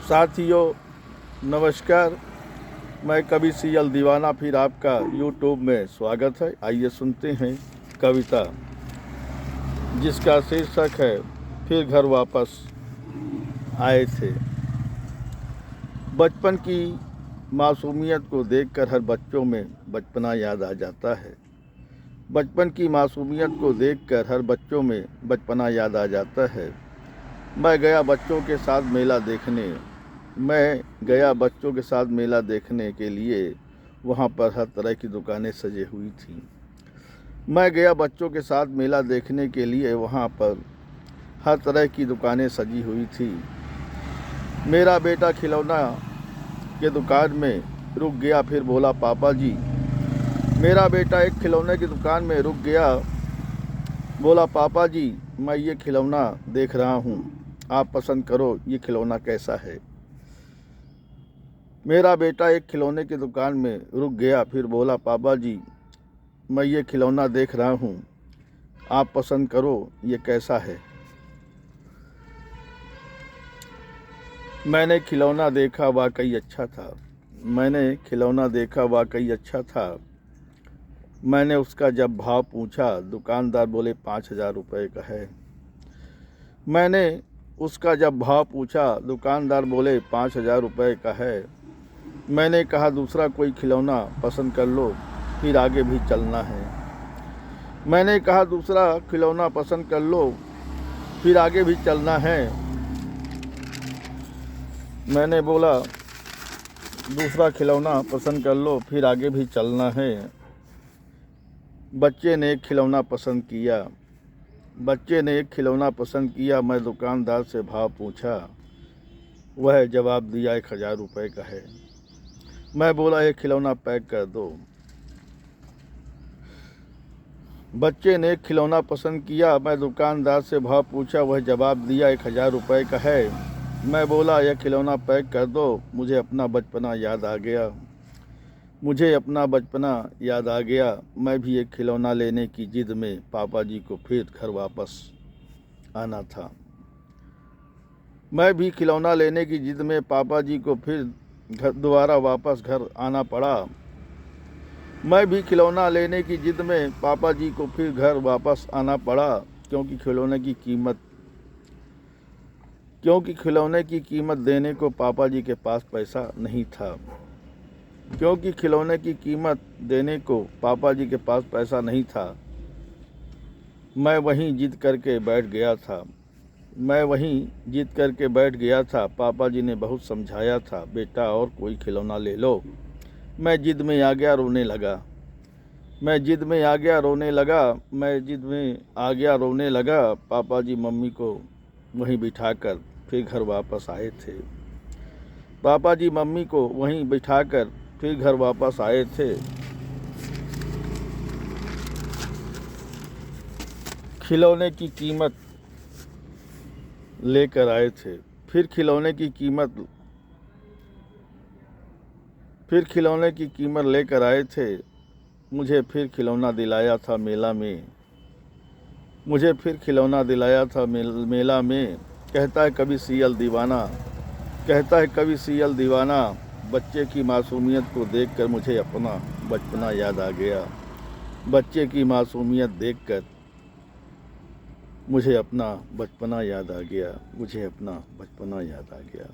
साथियों नमस्कार। मैं कवि सीएल दीवाना फिर आपका यूट्यूब में स्वागत है। आइए सुनते हैं कविता जिसका शीर्षक है फिर घर वापस आए थे। बचपन की मासूमियत को देखकर हर बच्चों में बचपना याद आ जाता है। बचपन की मासूमियत को देखकर हर बच्चों में बचपना याद आ जाता है। मैं गया बच्चों के साथ मेला देखने के लिए वहाँ पर हर तरह की दुकानें सजी हुई थीं। मैं गया बच्चों के साथ मेला देखने के लिए वहाँ पर हर तरह की दुकानें सजी हुई थी। मेरा बेटा खिलौना के दुकान में रुक गया, फिर बोला पापा जी। मेरा बेटा एक खिलौने की दुकान में रुक गया, बोला पापा जी मैं ये खिलौना देख रहा हूँ, आप पसंद करो ये खिलौना कैसा है। मेरा बेटा एक खिलौने की दुकान में रुक गया, फिर बोला पापा जी मैं ये खिलौना देख रहा हूँ, आप पसंद करो ये कैसा है। मैंने खिलौना देखा वाकई अच्छा था। मैंने उसका जब भाव पूछा, दुकानदार बोले 5,000 रुपये का है। मैंने उसका जब भाव पूछा, दुकानदार बोले 5,000 रुपये का है। मैंने कहा दूसरा कोई खिलौना पसंद कर लो, फिर आगे भी चलना है। मैंने कहा दूसरा खिलौना पसंद कर लो, फिर आगे भी चलना है। मैंने बोला दूसरा खिलौना पसंद कर लो, फिर आगे भी चलना है। बच्चे ने एक खिलौना पसंद किया। मैं दुकानदार से भाव पूछा, वह जवाब दिया 1,000 रुपये का है। मैं बोला ये खिलौना पैक कर दो। बच्चे ने एक खिलौना पसंद किया। मैं दुकानदार से भाव पूछा, वह जवाब दिया 1,000 रुपये का है। मैं बोला यह खिलौना पैक कर दो। मुझे अपना बचपना याद आ गया। मैं भी एक खिलौना लेने की जिद में पापा जी को फिर घर वापस आना था। मैं भी खिलौना लेने की जिद में पापा जी को फिर दोबारा वापस घर आना पड़ा। मैं भी खिलौना लेने की जिद में पापा जी को फिर घर वापस आना पड़ा, क्योंकि खिलौने की कीमत देने को पापा जी के पास पैसा नहीं था। मैं वहीं जिद करके बैठ गया था। पापा जी ने बहुत समझाया था, बेटा और कोई खिलौना ले लो। मैं जिद में आ गया रोने लगा। पापा जी मम्मी को वहीं बिठाकर फिर घर वापस आए थे। खिलौने की कीमत लेकर आए थे। फिर खिलौने की कीमत लेकर आए थे। मुझे फिर खिलौना दिलाया था मेला में। कहता है कवि सीएल दीवाना, बच्चे की मासूमियत को देखकर मुझे अपना बचपना याद आ गया। मुझे अपना बचपना याद आ गया।